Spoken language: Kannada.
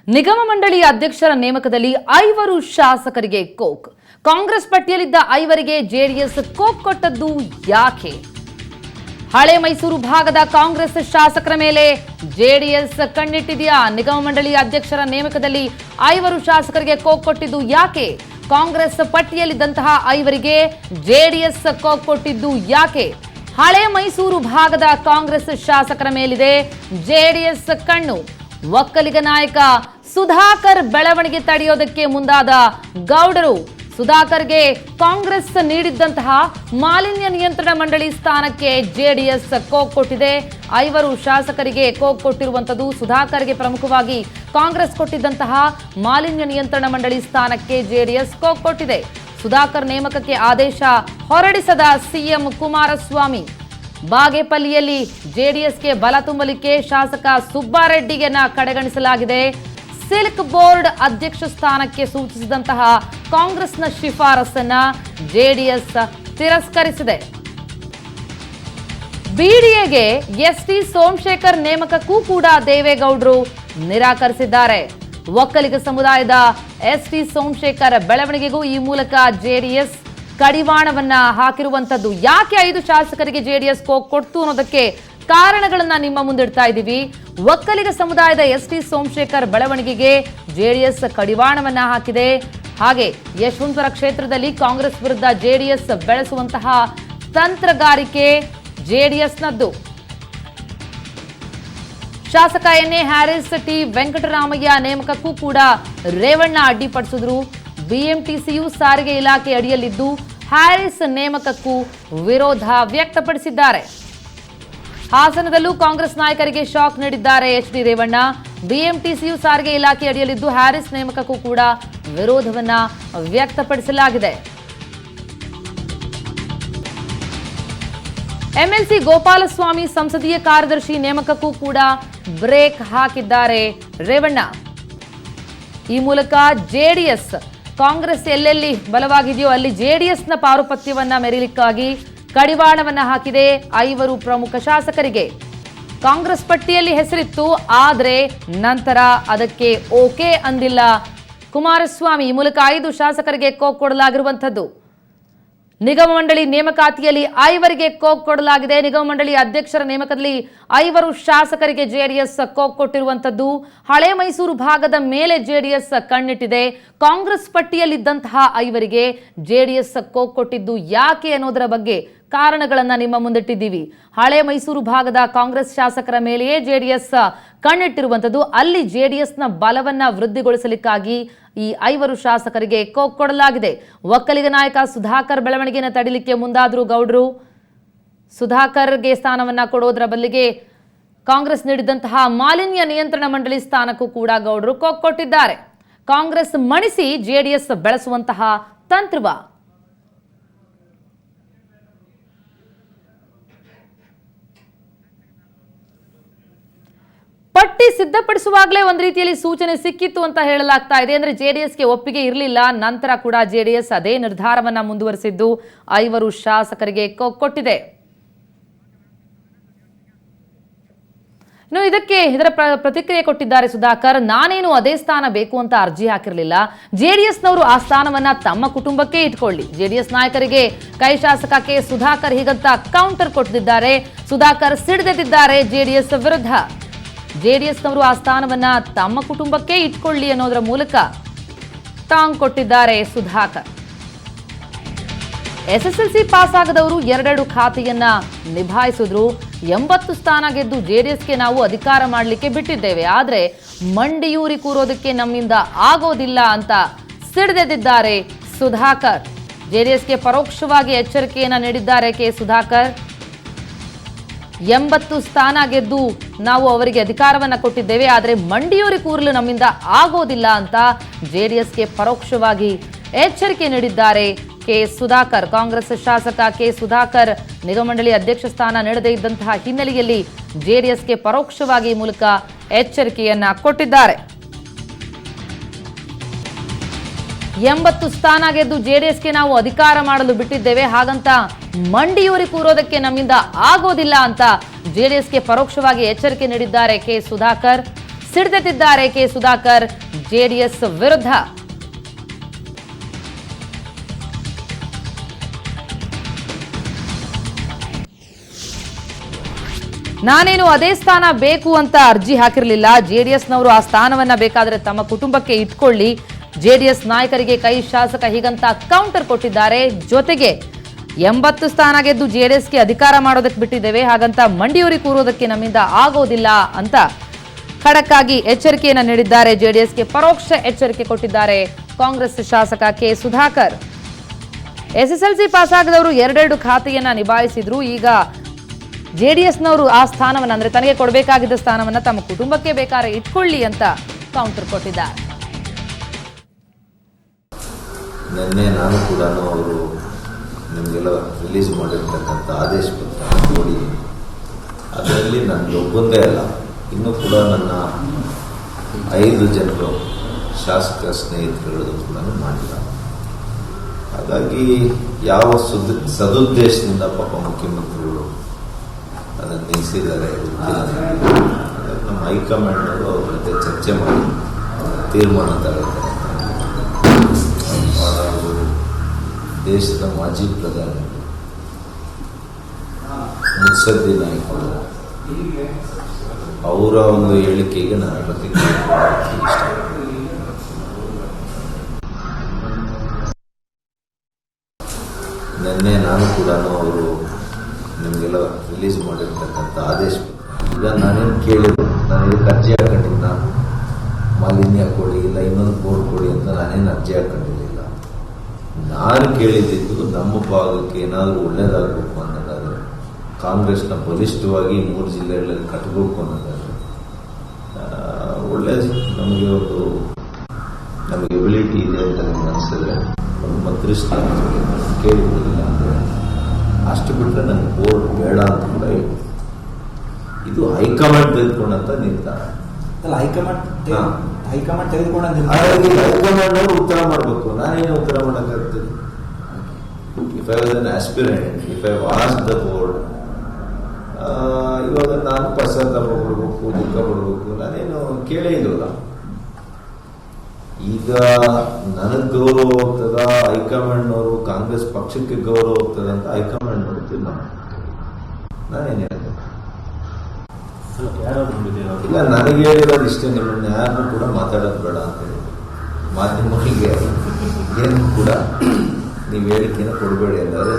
ನಿಗಮ ಮಂಡಳಿ ಅಧ್ಯಕ್ಷರ ನೇಮಕದಲ್ಲಿ 5 ಶಾಸಕರಿಗೆ ಕೋಕ್. ಕಾಂಗ್ರೆಸ್ ಪಟ್ಟಿಯಲ್ಲಿದ್ದ 5ರಿಗೆ ಜೆಡಿಎಸ್ ಕೋಕ್ ಕೊಟ್ಟದ್ದು ಯಾಕೆ? ಹಳೆ ಮೈಸೂರು ಭಾಗದ ಕಾಂಗ್ರೆಸ್ ಶಾಸಕರ ಮೇಲೆ ಜೆಡಿಎಸ್ ಕಣ್ಣಿಟ್ಟಿದೆಯಾ? ನಿಗಮ ಮಂಡಳಿ ಅಧ್ಯಕ್ಷರ ನೇಮಕದಲ್ಲಿ 5 ಶಾಸಕರಿಗೆ ಕೋಕ್ ಕೊಟ್ಟಿದ್ದು ಯಾಕೆ? ಕಾಂಗ್ರೆಸ್ ಪಟ್ಟಿಯಲ್ಲಿದ್ದಂತಹ 5ರಿಗೆ ಜೆಡಿಎಸ್ ಕೋಕ್ ಕೊಟ್ಟಿದ್ದು ಯಾಕೆ? ಹಳೆ ಮೈಸೂರು ಭಾಗದ ಕಾಂಗ್ರೆಸ್ ಶಾಸಕರ ಮೇಲಿದೆ ಜೆಡಿಎಸ್ ಕಣ್ಣು. ಒಕ್ಕಲಿಗ ನಾಯಕ ಸುಧಾಕರ್ ಬೆಳವಣಿಗೆ ತಡೆಯೋದಕ್ಕೆ ಮುಂದಾದ ಗೌಡರು. ಸುಧಾಕರ್ಗೆ ಕಾಂಗ್ರೆಸ್ ನೀಡಿದ್ದಂತಹ ಮಾಲಿನ್ಯ ನಿಯಂತ್ರಣ ಮಂಡಳಿ ಸ್ಥಾನಕ್ಕೆ ಜೆಡಿಎಸ್ ಕೋಕ್ ಕೊಟ್ಟಿದೆ. 5 ಶಾಸಕರಿಗೆ ಕೋಕ್ ಕೊಟ್ಟಿರುವಂತದ್ದು ಸುಧಾಕರ್ಗೆ ಪ್ರಮುಖವಾಗಿ ಕಾಂಗ್ರೆಸ್ ಕೊಟ್ಟಿದ್ದಂತಹ ಮಾಲಿನ್ಯ ನಿಯಂತ್ರಣ ಮಂಡಳಿ ಸ್ಥಾನಕ್ಕೆ ಜೆಡಿಎಸ್ ಕೋಕ್ ಕೊಟ್ಟಿದೆ. ಸುಧಾಕರ್ ನೇಮಕಕ್ಕೆ ಆದೇಶ ಹೊರಡಿಸದ ಸಿಎಂ ಕುಮಾರಸ್ವಾಮಿ. ಬಾಗೇಪಲ್ಲಿಯಲ್ಲಿ ಜೆಡಿಎಸ್ಗೆ ಬಲ ತುಂಬಲಿಕ್ಕೆ ಶಾಸಕ ಸುಬ್ಬಾರೆಡ್ಡಿಯನ್ನ ಕಡೆಗಣಿಸಲಾಗಿದೆ. ಸಿಲ್ಕ್ ಬೋರ್ಡ್ ಅಧ್ಯಕ್ಷ ಸ್ಥಾನಕ್ಕೆ ಸೂಚಿಸಿದಂತಹ ಕಾಂಗ್ರೆಸ್ನ ಶಿಫಾರಸನ್ನ ಜೆಡಿಎಸ್ ತಿರಸ್ಕರಿಸಿದೆ. ಬಿಡಿಎಗೆ ಎಸ್ಟಿ ಸೋಮಶೇಖರ್ ನೇಮಕಕ್ಕೂ ಕೂಡ ದೇವೇಗೌಡರು ನಿರಾಕರಿಸಿದ್ದಾರೆ. ಒಕ್ಕಲಿಗ ಸಮುದಾಯದ ಎಸ್ಟಿ ಸೋಮಶೇಖರ್ ಬೆಳವಣಿಗೆಗೂ ಈ ಮೂಲಕ ಜೆಡಿಎಸ್ ಕಡಿವಾಣವನ್ನ ಹಾಕಿರುವಂತದ್ದು. ಯಾಕೆ 5 ಶಾಸಕರಿಗೆ ಜೆಡಿಎಸ್ ಕೋಕ್ ಕೊಡ್ತು ಅನ್ನೋದಕ್ಕೆ ಕಾರಣಗಳನ್ನ ನಿಮ್ಮ ಮುಂದಿಡ್ತಾ ಇದ್ದೀವಿ. ಒಕ್ಕಲಿಗ ಸಮುದಾಯದ ಎಸ್ಟಿ ಸೋಮಶೇಖರ್ ಬೆಳವಣಿಗೆಗೆ ಜೆಡಿಎಸ್ ಕಡಿವಾಣವನ್ನ ಹಾಕಿದೆ. ಹಾಗೆ ಯಶವಂತಪುರ ಕ್ಷೇತ್ರದಲ್ಲಿ ಕಾಂಗ್ರೆಸ್ ವಿರುದ್ಧ ಜೆಡಿಎಸ್ ಬೆಳೆಸುವಂತಹ ತಂತ್ರಗಾರಿಕೆ ಜೆಡಿಎಸ್ನದ್ದು. ಶಾಸಕ ಎನ್ಎ ಹ್ಯಾರಿಸ್, ಟಿ ವೆಂಕಟರಾಮಯ್ಯ ನೇಮಕಕ್ಕೂ ಕೂಡ ರೇವಣ್ಣ ಅಡ್ಡಿಪಡಿಸಿದ್ರು. ಬಿಎಂಟಿಸಿಯು ಸಾರಿಗೆ ಇಲಾಖೆ ಅಡಿಯಲ್ಲಿದ್ದು ಹ್ಯಾರಿಸ್ ನೇಮಕಕ್ಕೂ ವಿರೋಧ ವ್ಯಕ್ತಪಡಿಸಿದ್ದಾರೆ. ಹಾಸನದಲ್ಲೂ ಕಾಂಗ್ರೆಸ್ ನಾಯಕರಿಗೆ ಶಾಕ್ ನೀಡಿದ್ದಾರೆ ಎಚ್ಡಿ ರೇವಣ್ಣ. ಬಿಎಂಟಿಸಿಯು ಸಾರಿಗೆ ಇಲಾಖೆ ಅಡಿಯಲ್ಲಿದ್ದು ಹ್ಯಾರಿಸ್ ನೇಮಕಕ್ಕೂ ಕೂಡ ವಿರೋಧವನ್ನ ವ್ಯಕ್ತಪಡಿಸಲಾಗಿದೆ. ಎಂಎಲ್ಸಿ ಗೋಪಾಲಸ್ವಾಮಿ ಸಂಸದೀಯ ಕಾರ್ಯದರ್ಶಿ ನೇಮಕಕ್ಕೂ ಕೂಡ ಬ್ರೇಕ್ ಹಾಕಿದ್ದಾರೆ ರೇವಣ್ಣ. ಈ ಮೂಲಕ ಜೆಡಿಎಸ್ ಕಾಂಗ್ರೆಸ್ ಎಲ್ಲೆಲ್ಲಿ ಬಲವಾಗಿದೆಯೋ ಅಲ್ಲಿ ಜೆಡಿಎಸ್ನ ಪಾರುಪತ್ಯವನ್ನ ಮೆರೀಲಿಕ್ಕಾಗಿ ಕಡಿವಾಣವನ್ನ ಹಾಕಿದೆ 5 ಪ್ರಮುಖ ಶಾಸಕರಿಗೆ. ಕಾಂಗ್ರೆಸ್ ಪಟ್ಟಿಯಲ್ಲಿ ಹೆಸರಿತ್ತು, ಆದ್ರೆ ನಂತರ ಅದಕ್ಕೆ ಓಕೆ ಅಂದಿಲ್ಲ ಕುಮಾರಸ್ವಾಮಿ. ಈ ಮೂಲಕ 5 ಶಾಸಕರಿಗೆ ಕೋಕ್ ಕೊಡಲಾಗಿರುವಂಥದ್ದು. ನಿಗಮ ಮಂಡಳಿ ನೇಮಕಾತಿಯಲ್ಲಿ 5ರಿಗೆ ಕೋಕ್ ಕೊಡಲಾಗಿದೆ. ನಿಗಮ ಮಂಡಳಿ ಅಧ್ಯಕ್ಷರ ನೇಮಕದಲ್ಲಿ 5 ಶಾಸಕರಿಗೆ ಜೆಡಿಎಸ್ ಕೋಕ್ ಕೊಟ್ಟಿರುವಂತದ್ದು. ಹಳೆ ಮೈಸೂರು ಭಾಗದ ಮೇಲೆ ಜೆಡಿಎಸ್ ಕಣ್ಣಿಟ್ಟಿದೆ. ಕಾಂಗ್ರೆಸ್ ಪಟ್ಟಿಯಲ್ಲಿದ್ದಂತಹ 5ರಿಗೆ ಜೆಡಿಎಸ್ ಕೋಕ್ ಕೊಟ್ಟಿದ್ದು ಯಾಕೆ ಅನ್ನೋದರ ಬಗ್ಗೆ ಕಾರಣಗಳನ್ನ ನಿಮ್ಮ ಮುಂದಿಟ್ಟಿದ್ದೀವಿ. ಹಳೆ ಮೈಸೂರು ಭಾಗದ ಕಾಂಗ್ರೆಸ್ ಶಾಸಕರ ಮೇಲೆಯೇ ಜೆಡಿಎಸ್ ಕಣ್ಣಿಟ್ಟಿರುವಂತದ್ದು. ಅಲ್ಲಿ ಜೆಡಿಎಸ್ನ ಬಲವನ್ನ ವೃದ್ಧಿಗೊಳಿಸಲಿಕ್ಕಾಗಿ ಈ 5 ಶಾಸಕರಿಗೆ ಕೋಕ್ ಕೊಡಲಾಗಿದೆ. ಒಕ್ಕಲಿಗ ನಾಯಕ ಸುಧಾಕರ್ ಬೆಳವಣಿಗೆಯನ್ನು ತಡಿಲಿಕ್ಕೆ ಮುಂದಾದ್ರು ಗೌಡರು. ಸುಧಾಕರ್ಗೆ ಸ್ಥಾನವನ್ನ ಕೊಡೋದರ ಬದಲಿಗೆ ಕಾಂಗ್ರೆಸ್ ನೀಡಿದಂತಹ ಮಾಲಿನ್ಯ ನಿಯಂತ್ರಣ ಮಂಡಳಿ ಸ್ಥಾನಕ್ಕೂ ಕೂಡ ಗೌಡರು ಕೋಕ್ ಕೊಟ್ಟಿದ್ದಾರೆ. ಕಾಂಗ್ರೆಸ್ ಮಣಿಸಿ ಜೆಡಿಎಸ್ ಬೆಳೆಸುವಂತಹ ತಂತ್ರವ. ಪಟ್ಟಿ ಸಿದ್ಧಪಡಿಸುವಾಗಲೇ ಒಂದು ರೀತಿಯಲ್ಲಿ ಸೂಚನೆ ಸಿಕ್ಕಿತ್ತು ಅಂತ ಹೇಳಲಾಗ್ತಾ ಇದೆ. ಅಂದ್ರೆ ಜೆಡಿಎಸ್ಗೆ ಒಪ್ಪಿಗೆ ಇರಲಿಲ್ಲ. ನಂತರ ಕೂಡ ಜೆಡಿಎಸ್ ಅದೇ ನಿರ್ಧಾರವನ್ನ ಮುಂದುವರಿಸಿದ್ದು 5 ಶಾಸಕರಿಗೆ ಕೋಕ್ ಕೊಟ್ಟಿದೆ. ಇನ್ನು ಇದರ ಪ್ರತಿಕ್ರಿಯೆ ಕೊಟ್ಟಿದ್ದಾರೆ ಸುಧಾಕರ್. ನಾನೇನು ಅದೇ ಸ್ಥಾನ ಬೇಕು ಅಂತ ಅರ್ಜಿ ಹಾಕಿರಲಿಲ್ಲ. ಜೆಡಿಎಸ್ನವರು ಆ ಸ್ಥಾನವನ್ನ ತಮ್ಮ ಕುಟುಂಬಕ್ಕೆ ಇಟ್ಕೊಳ್ಳಿ. ಜೆಡಿಎಸ್ ನಾಯಕರಿಗೆ ಕೈ ಶಾಸಕ ಕೆ ಸುಧಾಕರ್ ಹೀಗಂತ ಕೌಂಟರ್ ಕೊಟ್ಟಿದ್ದಾರೆ. ಸುಧಾಕರ್ ಸಿಡಿದೆದ್ದಿದ್ದಾರೆ ಜೆಡಿಎಸ್ ವಿರುದ್ಧ. ಜೆಡಿಎಸ್ನವರು ಆ ಸ್ಥಾನವನ್ನ ತಮ್ಮ ಕುಟುಂಬಕ್ಕೆ ಇಟ್ಕೊಳ್ಳಿ ಅನ್ನೋದರ ಮೂಲಕ ಟಾಂಗ್ ಕೊಟ್ಟಿದ್ದಾರೆ ಸುಧಾಕರ್. ಎಸ್ಎಸ್ಎಲ್ಸಿ ಪಾಸ್ ಆಗದವರು 2 ಖಾತೆಯನ್ನ ನಿಭಾಯಿಸಿದ್ರು. 80 ಸ್ಥಾನ ಗೆದ್ದು ಜೆಡಿಎಸ್ಗೆ ನಾವು ಅಧಿಕಾರ ಮಾಡಲಿಕ್ಕೆ ಬಿಟ್ಟಿದ್ದೇವೆ, ಆದ್ರೆ ಮಂಡಿಯೂರಿ ಕೂರೋದಕ್ಕೆ ನಮ್ಮಿಂದ ಆಗೋದಿಲ್ಲ ಅಂತ ಸಿಡಿದೆದ್ದಿದ್ದಾರೆ ಸುಧಾಕರ್. ಜೆಡಿಎಸ್ಗೆ ಪರೋಕ್ಷವಾಗಿ ಎಚ್ಚರಿಕೆಯನ್ನ ನೀಡಿದ್ದಾರೆ ಕೆ ಸುಧಾಕರ್. 80 ಸ್ಥಾನ ಗೆದ್ದು ನಾವು ಅವರಿಗೆ ಅಧಿಕಾರವನ್ನ ಕೊಟ್ಟಿದ್ದೇವೆ, ಆದರೆ ಮಂಡಿಯೂರಿ ಕೂರಲು ನಮ್ಮಿಂದ ಆಗೋದಿಲ್ಲ ಅಂತ ಜೆಡಿಎಸ್ಗೆ ಪರೋಕ್ಷವಾಗಿ ಎಚ್ಚರಿಕೆ ನೀಡಿದ್ದಾರೆ ಕೆ ಸುಧಾಕರ್. ಕಾಂಗ್ರೆಸ್ ಶಾಸಕ ಕೆ ಸುಧಾಕರ್ ನಿಗಮ ಮಂಡಳಿ ಅಧ್ಯಕ್ಷ ಸ್ಥಾನ ನೀಡದೇ ಇದ್ದಂತಹ ಹಿನ್ನೆಲೆಯಲ್ಲಿ ಜೆಡಿಎಸ್ಗೆ ಪರೋಕ್ಷವಾಗಿ ಈ ಮೂಲಕ ಎಚ್ಚರಿಕೆಯನ್ನ ಕೊಟ್ಟಿದ್ದಾರೆ. 80 ಸ್ಥಾನ ಗೆದ್ದು ಜೆಡಿಎಸ್ಗೆ ನಾವು ಅಧಿಕಾರ ಮಾಡಲು ಬಿಟ್ಟಿದ್ದೇವೆ, ಹಾಗಂತ ಮಂಡಿಯೂರಿ ಕೂರೋದಕ್ಕೆ ನಮ್ಮಿಂದ ಆಗೋದಿಲ್ಲ ಅಂತ ಜೆಡಿಎಸ್ಗೆ ಪರೋಕ್ಷವಾಗಿ ಎಚ್ಚರಿಕೆ ನೀಡಿದ್ದಾರೆ ಕೆ ಸುಧಾಕರ್. ಸಿಡಿದೆದ್ದಿದ್ದಾರೆ ಕೆ ಸುಧಾಕರ್ ಜೆಡಿಎಸ್ ವಿರುದ್ಧ. ನಾನೇನು ಅದೇ ಸ್ಥಾನ ಬೇಕು ಅಂತ ಅರ್ಜಿ ಹಾಕಿರಲಿಲ್ಲ. ಜೆಡಿಎಸ್ನವರು ಆ ಸ್ಥಾನವನ್ನ ಬೇಕಾದರೆ ತಮ್ಮ ಕುಟುಂಬಕ್ಕೆ ಇಟ್ಕೊಳ್ಳಿ. ಜೆಡಿಎಸ್ ನಾಯಕರಿಗೆ ಕೈ ಶಾಸಕ ಹೀಗಂತ ಕೌಂಟರ್ ಕೊಟ್ಟಿದ್ದಾರೆ. ಜೊತೆಗೆ 80 ಸ್ಥಾನ ಗೆದ್ದು ಜೆಡಿಎಸ್ಗೆ ಅಧಿಕಾರ ಮಾಡೋದಕ್ಕೆ ಬಿಟ್ಟಿದ್ದೇವೆ, ಹಾಗಂತ ಮಂಡಿಯೂರಿ ಕೂರೋದಕ್ಕೆ ನಮ್ಮಿಂದ ಆಗೋದಿಲ್ಲ ಅಂತ ಖಡಕ್ ಆಗಿ ಎಚ್ಚರಿಕೆಯನ್ನು ನೀಡಿದ್ದಾರೆ. ಜೆಡಿಎಸ್ಗೆ ಪರೋಕ್ಷ ಎಚ್ಚರಿಕೆ ಕೊಟ್ಟಿದ್ದಾರೆ ಕಾಂಗ್ರೆಸ್ ಶಾಸಕ ಕೆ ಸುಧಾಕರ್. ಎಸ್ಎಸ್ಎಲ್ಸಿ ಪಾಸ್ ಆಗದವರು 2 ಖಾತೆಯನ್ನ ನಿಭಾಯಿಸಿದ್ರು. ಈಗ ಜೆಡಿಎಸ್ನವರು ಆ ಸ್ಥಾನವನ್ನು ಅಂದ್ರೆ ತನಗೆ ಕೊಡಬೇಕಾಗಿದ್ದ ಸ್ಥಾನವನ್ನ ತಮ್ಮ ಕುಟುಂಬಕ್ಕೆ ಬೇಕಾದ್ರೆ ಇಟ್ಕೊಳ್ಳಿ ಅಂತ ಕೌಂಟರ್ ಕೊಟ್ಟಿದ್ದಾರೆ. ನಿನ್ನೆ ನಾನು ಕೂಡ ಅವರು ನಿಮಗೆಲ್ಲ ರಿಲೀಸ್ ಮಾಡಿರ್ತಕ್ಕಂಥ ಆದೇಶ ಪತ್ರ ನೋಡಿ, ಅದರಲ್ಲಿ ನನಗೆ ಒಬ್ಬಂದೇ ಅಲ್ಲ, ಇನ್ನೂ ಕೂಡ ನನ್ನ 5 ಜನರು ಶಾಸಕ ಸ್ನೇಹಿತರುಗಳು ಕೂಡ ಮಾಡಿಲ್ಲ. ಹಾಗಾಗಿ ಯಾವ ಸದುದ್ದೇಶದಿಂದ ಪಾಪ ಮುಖ್ಯಮಂತ್ರಿಗಳು ಅದನ್ನು ನಿಲ್ಲಿಸಿದ್ದಾರೆ ನಮ್ಮ ಹೈಕಮಾಂಡ್ ಅವರು ಅವ್ರ ಜೊತೆ ಚರ್ಚೆ ಮಾಡಿ ತೀರ್ಮಾನ ತಗೊಳ್ತಾರೆ. ಅವರು ದೇಶದ ಮಾಜಿ ಪ್ರಧಾನಿ ಮುತ್ಸದ್ದಿ ನಾಯ್ಕರು ಅವರ ಒಂದು ಹೇಳಿಕೆಗೆ ನಾನು ಪ್ರತಿಕ್ರಿಯೆ ಇಷ್ಟ. ನಿನ್ನೆ ನಾನು ಕೂಡ ಅವರು ನಿಮಗೆಲ್ಲ ರಿಲೀಸ್ ಮಾಡಿರ್ತಕ್ಕಂಥ ಆದೇಶ ಈಗ ನಾನೇನು ಕೇಳಿದ್ರು, ನಾನು ಇದಕ್ಕೆ ಅರ್ಜಿ ಹಾಕೊಂಡಿದ್ದ ಮಾಲಿನ್ಯ ಕೊಡಿ ಇಲ್ಲ ಇನ್ನೊಂದು ಬೋರ್ಡ್ ಕೊಡಿ ಅಂತ ನಾನೇನು ಅರ್ಜಿ ಹಾಕೊಂಡಿರಲಿಲ್ಲ. ನಾನು ಕೇಳಿದ್ದು ನಮ್ಮ ಭಾಗಕ್ಕೆ ಏನಾದರೂ ಒಳ್ಳೇದಾಗಬೇಕು ಅನ್ನೋದಾದರೆ, ಕಾಂಗ್ರೆಸ್ನ ಬಲಿಷ್ಠವಾಗಿ 3 ಜಿಲ್ಲೆಗಳಲ್ಲಿ ಕಟ್ಟಬೇಕು ಅನ್ನೋದಾದರೆ, ಒಳ್ಳೆಯದು ನಮಗೆ ಎಬಿಲಿಟಿ ಇದೆ ಅಂತ ನಮ್ಗೆ ಅನಿಸಿದ್ರೆ ಒಂದು ಮಂತ್ರಿ ಸ್ಥಾನ ಕೇಳಿದ್ದಿಲ್ಲ ಅಂದರೆ ಅಷ್ಟು ಬಿಟ್ಟರೆ ನನಗೆ ಬೋರ್ಡ್ ಬೇಡ ಅಂತ ಕೂಡ ಹೇಳಿ. ಇದು ಹೈಕಮಾಂಡ್ ತೆಗೆದುಕೊಂಡಂತ ನಿರ್ಧಾರ. ಹೈಕಮಾಂಡ್ ತೆಗೆದುಕೊಂಡ ಹೈಕಮಾಂಡ್ ಅವರು ಉತ್ತರ ಮಾಡಬೇಕು, ನಾನೇನು ಉತ್ತರ ಮಾಡೋಕ್ಕಾಗ್ತದೆ. If I was an aspirant, if I was the board, ಇವಾಗ ನಾನು ಪಶ್ಚಾತ್ತಾಪ ಪಡಬೇಕು, ದುಃಖ ಪಡಬೇಕು, ನಾನೇನು ಕೇಳೇ ಇಲ್ವಲ್ಲ. ಈಗ ನನಗೆ ಗೌರವ ಹೋಗ್ತದ, ಹೈಕಮಾಂಡ್ನವರು ಕಾಂಗ್ರೆಸ್ ಪಕ್ಷಕ್ಕೆ ಗೌರವ ಹೋಗ್ತದ ಅಂತ ಹೈಕಮಾಂಡ್ನವರು ತೀರ್ಮಾನ. ನಾನೇನು ಹೇಳಿದೆ ಇಲ್ಲ, ನನಗೆ ಹೇಳಿರೋದು ಇಷ್ಟೇ, ನಿಮ್ಮನ್ನ ಯಾರನ್ನೂ ಕೂಡ ಮಾತಾಡೋದು ಬೇಡ ಅಂತ ಹೇಳಿ. ಮಾಧ್ಯಮಗಳಿಗೆ ಏನು ಕೂಡ ನೀವು ಹೇಳಿಕೆಯನ್ನು ಕೊಡಬೇಡಿ ಅಂದರೆ